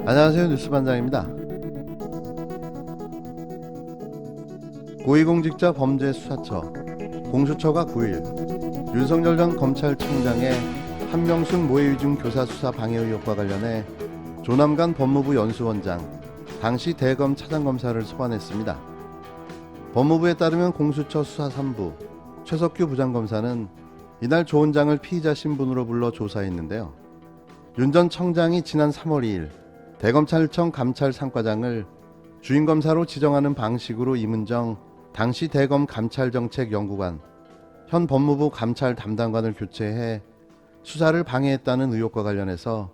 안녕하세요. 뉴스반장입니다. 고위공직자 범죄수사처 공수처가 9일 윤석열 전 검찰총장의 한명숙 모해위중 교사 수사 방해 의혹과 관련해 조남관 법무부 연수원장, 당시 대검 차장검사를 소환했습니다. 법무부에 따르면 공수처 수사 3부 최석규 부장검사는 이날 조 원장을 피의자 신분으로 불러 조사했는데요. 윤 전 청장이 지난 3월 2일 대검찰청 감찰상과장을 주임검사로 지정하는 방식으로 임은정 당시 대검 감찰정책연구관, 현 법무부 감찰 담당관을 교체해 수사를 방해했다는 의혹과 관련해서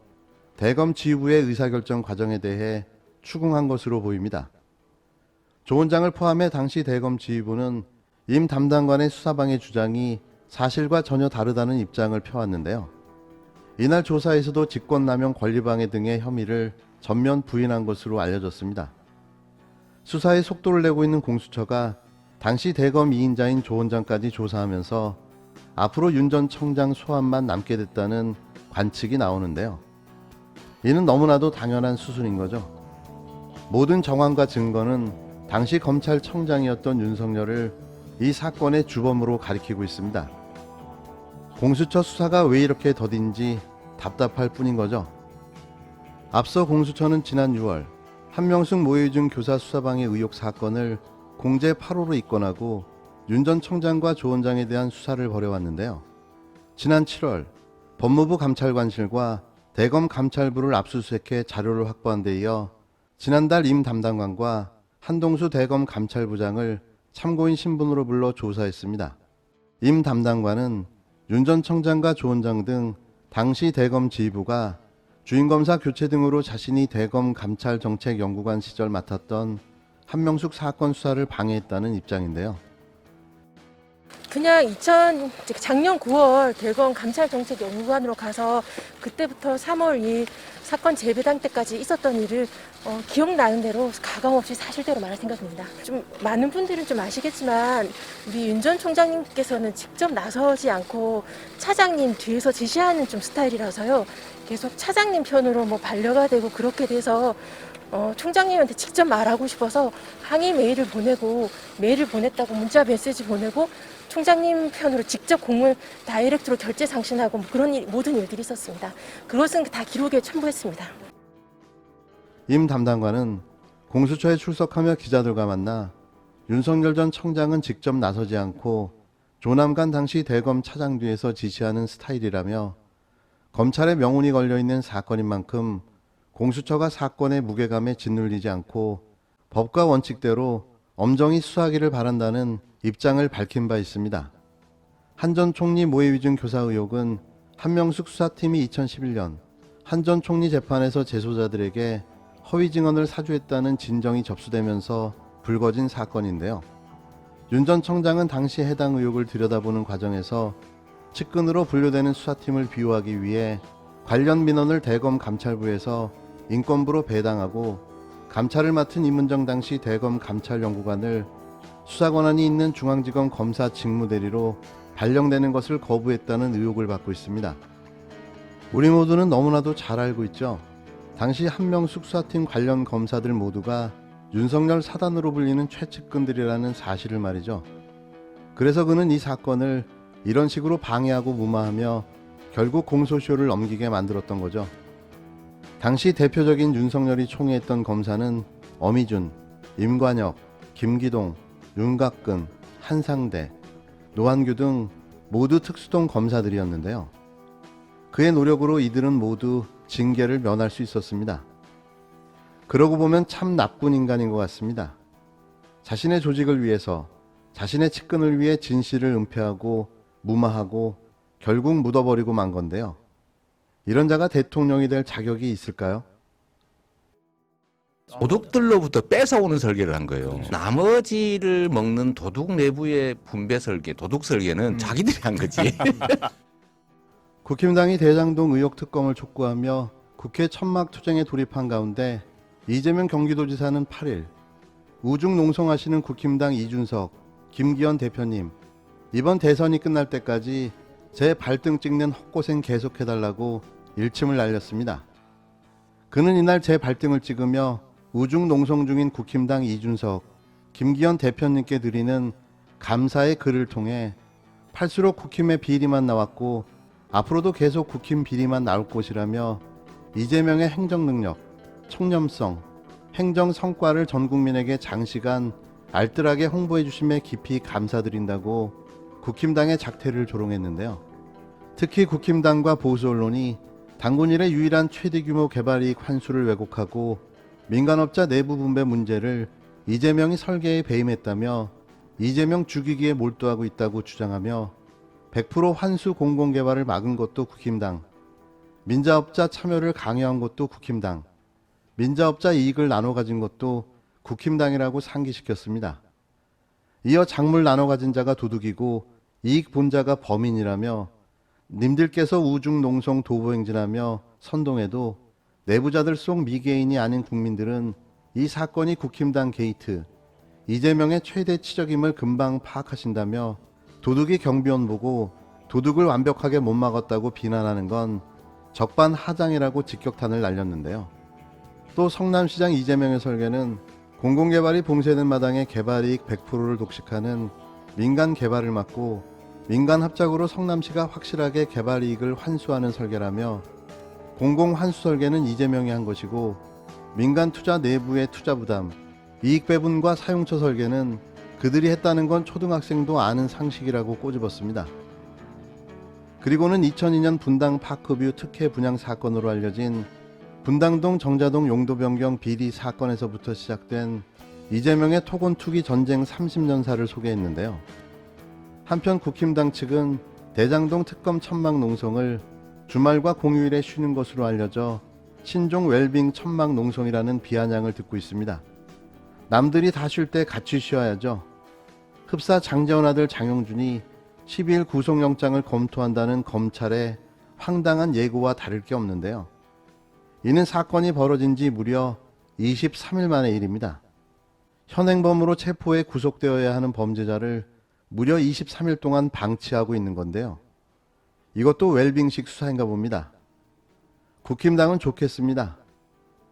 대검 지휘부의 의사결정 과정에 대해 추궁한 것으로 보입니다. 조 원장을 포함해 당시 대검 지휘부는 임 담당관의 수사방해 주장이 사실과 전혀 다르다는 입장을 펴왔는데요. 이날 조사에서도 직권남용 권리방해 등의 혐의를 전면 부인한 것으로 알려졌습니다. 수사에 속도를 내고 있는 공수처가 당시 대검 2인자인 조 원장까지 조사하면서 앞으로 윤 전 청장 소환만 남게 됐다는 관측이 나오는데요. 이는 너무나도 당연한 수순인 거죠. 모든 정황과 증거는 당시 검찰청장이었던 윤석열을 이 사건의 주범으로 가리키고 있습니다. 공수처 수사가 왜 이렇게 더딘지 답답할 뿐인 거죠. 앞서 공수처는 지난 6월 한명숙 모해위중 교사 수사방해 의혹 사건을 공제 8호로 입건하고 윤 전 청장과 조 원장에 대한 수사를 벌여왔는데요. 지난 7월 법무부 감찰관실과 대검 감찰부를 압수수색해 자료를 확보한 데 이어 지난달 임 담당관과 한동수 대검 감찰부장을 참고인 신분으로 불러 조사했습니다. 임 담당관은 윤 전 청장과 조 원장 등 당시 대검 지휘부가 주임검사 교체 등으로 자신이 대검 감찰정책연구관 시절 맡았던 한명숙 사건 수사를 방해했다는 입장인데요. 그냥 작년 9월 대검 감찰정책연구관으로 가서 그때부터 3월 2일 사건 재배당 때까지 있었던 일을 기억나는 대로 가감없이 사실대로 말할 생각입니다. 좀 많은 분들은 좀 아시겠지만 우리 윤 전 총장님께서는 직접 나서지 않고 차장님 뒤에서 지시하는 좀 스타일이라서요. 계속 차장님 편으로 반려가 되고 그렇게 돼서 총장님한테 직접 말하고 싶어서 항의 메일을 보내고 메일을 보냈다고 문자 메시지 보내고 총장님 편으로 직접 공을 다이렉트로 결제 상신하고 그런 모든 일들이 있었습니다. 그것은 다 기록에 첨부했습니다. 임 담당관은 공수처에 출석하며 기자들과 만나 윤석열 전 청장은 직접 나서지 않고 조남관 당시 대검 차장 뒤에서 지시하는 스타일이라며 검찰의 명운이 걸려있는 사건인 만큼 공수처가 사건의 무게감에 짓눌리지 않고 법과 원칙대로 엄정히 수사하기를 바란다는 입장을 밝힌 바 있습니다. 한 전 총리 모해위중 교사 의혹은 한명숙 수사팀이 2011년 한 전 총리 재판에서 재소자들에게 허위 증언을 사주했다는 진정이 접수되면서 불거진 사건인데요. 윤 전 청장은 당시 해당 의혹을 들여다보는 과정에서 측근으로 분류되는 수사팀을 비호하기 위해 관련 민원을 대검 감찰부에서 인권부로 배당하고 감찰을 맡은 임은정 당시 대검 감찰연구관을 수사권한이 있는 중앙지검 검사 직무대리로 발령되는 것을 거부했다는 의혹을 받고 있습니다. 우리 모두는 너무나도 잘 알고 있죠. 당시 한명숙 수사팀 관련 검사들 모두가 윤석열 사단으로 불리는 최측근들이라는 사실을 말이죠. 그래서 그는 이 사건을 이런 식으로 방해하고 무마하며 결국 공소시효를 넘기게 만들었던 거죠. 당시 대표적인 윤석열이 총애했던 검사는 엄희준, 임관혁, 김기동, 윤곽근, 한상대, 노한규 등 모두 특수통 검사들이었는데요. 그의 노력으로 이들은 모두 징계를 면할 수 있었습니다. 그러고 보면 참 나쁜 인간인 것 같습니다. 자신의 조직을 위해서, 자신의 측근을 위해 진실을 은폐하고 무마하고 결국 묻어버리고 만 건데요. 이런 자가 대통령이 될 자격이 있을까요? 도둑들로부터 뺏어오는 설계를 한 거예요. 나머지를 먹는 도둑 내부의 분배 설계, 도둑 설계는 자기들이 한 거지. 국힘당이 대장동 의혹 특검을 촉구하며 국회 천막 투쟁에 돌입한 가운데 이재명 경기도지사는 8일 우중 농성하시는 국힘당 이준석, 김기현 대표님, 이번 대선이 끝날 때까지 제 발등 찍는 헛고생 계속해달라고 일침을 날렸습니다. 그는 이날 제 발등을 찍으며 우중 농성 중인 국힘당 이준석, 김기현 대표님께 드리는 감사의 글을 통해 팔수록 국힘의 비리만 나왔고 앞으로도 계속 국힘 비리만 나올 것이라며 이재명의 행정 능력, 청렴성, 행정 성과를 전 국민에게 장시간 알뜰하게 홍보해 주심에 깊이 감사드린다고 국힘당의 작태를 조롱했는데요. 특히 국힘당과 보수 언론이 당군 일의 유일한 최대 규모 개발이익 환수를 왜곡하고 민간업자 내부 분배 문제를 이재명이 설계에 배임했다며 이재명 죽이기에 몰두하고 있다고 주장하며 100% 환수 공공개발을 막은 것도 국힘당, 민자업자 참여를 강요한 것도 국힘당, 민자업자 이익을 나눠 가진 것도 국힘당이라고 상기시켰습니다. 이어 작물 나눠 가진 자가 도둑이고 이익 본자가 범인이라며 님들께서 우중 농성 도보행진하며 선동해도 내부자들 속 미개인이 아닌 국민들은 이 사건이 국힘당 게이트, 이재명의 최대 치적임을 금방 파악하신다며 도둑이 경비원 보고 도둑을 완벽하게 못 막았다고 비난하는 건 적반하장이라고 직격탄을 날렸는데요. 또 성남시장 이재명의 설계는 공공개발이 봉쇄된 마당에 개발이익 100%를 독식하는 민간 개발을 막고 민간 합작으로 성남시가 확실하게 개발이익을 환수하는 설계라며 공공환수 설계는 이재명이 한 것이고 민간 투자 내부의 투자 부담, 이익 배분과 사용처 설계는 그들이 했다는 건 초등학생도 아는 상식이라고 꼬집었습니다. 그리고는 2002년 분당 파크뷰 특혜 분양 사건으로 알려진 분당동 정자동 용도 변경 비리 사건에서부터 시작된 이재명의 토건 투기 전쟁 30년사를 소개했는데요. 한편 국힘당 측은 대장동 특검 천막 농성을 주말과 공휴일에 쉬는 것으로 알려져 신종 웰빙 천막 농성이라는 비아냥을 듣고 있습니다. 남들이 다 쉴 때 같이 쉬어야죠. 흡사 장재원 아들 장용준이 12일 구속영장을 검토한다는 검찰의 황당한 예고와 다를 게 없는데요. 이는 사건이 벌어진 지 무려 23일 만의 일입니다. 현행범으로 체포해 구속되어야 하는 범죄자를 무려 23일 동안 방치하고 있는 건데요. 이것도 웰빙식 수사인가 봅니다. 국힘당은 좋겠습니다.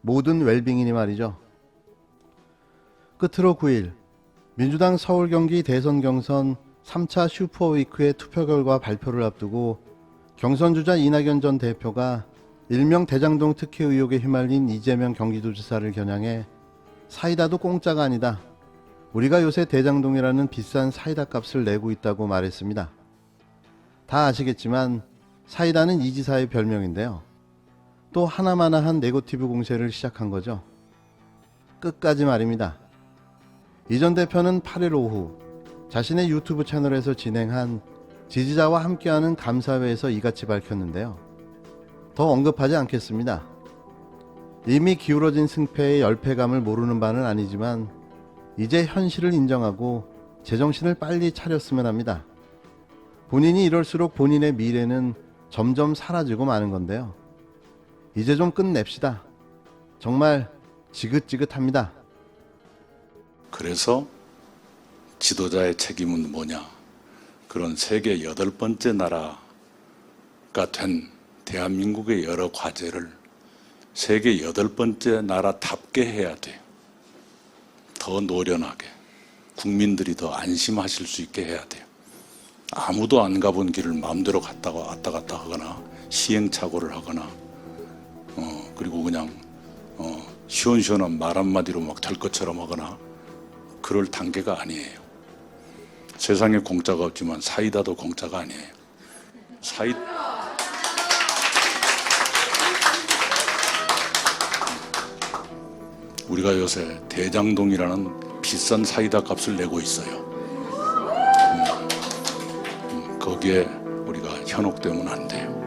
모든 웰빙이니 말이죠. 끝으로 9일 민주당 서울 경기 대선 경선 3차 슈퍼위크의 투표 결과 발표를 앞두고 경선주자 이낙연 전 대표가 일명 대장동 특혜 의혹에 휘말린 이재명 경기도지사를 겨냥해 사이다도 공짜가 아니다. 우리가 요새 대장동이라는 비싼 사이다 값을 내고 있다고 말했습니다. 다 아시겠지만 사이다는 이 지사의 별명인데요. 또 하나마나한 네거티브 공세를 시작한 거죠. 끝까지 말입니다. 이 전 대표는 8일 오후 자신의 유튜브 채널에서 진행한 지지자와 함께하는 감사회에서 이같이 밝혔는데요. 더 언급하지 않겠습니다. 이미 기울어진 승패의 열패감을 모르는 바는 아니지만 이제 현실을 인정하고 제정신을 빨리 차렸으면 합니다. 본인이 이럴수록 본인의 미래는 점점 사라지고 마는 건데요. 이제 좀 끝냅시다. 정말 지긋지긋합니다. 그래서 지도자의 책임은 뭐냐? 그런 세계 8번째 나라가 된 대한민국의 여러 과제를 세계 8번째 나라답게 해야 돼요. 더 노련하게 국민들이 더 안심하실 수 있게 해야 돼요. 아무도 안 가본 길을 마음대로 갔다가 왔다 갔다 하거나 시행착오를 하거나 그리고 그냥 시원시원한 말 한마디로 막 될 것처럼 하거나 그럴 단계가 아니에요. 세상에 공짜가 없지만 사이다도 공짜가 아니에요. 우리가 요새 대장동이라는 비싼 사이다 값을 내고 있어요. 거기에 우리가 현혹되면 안 돼요.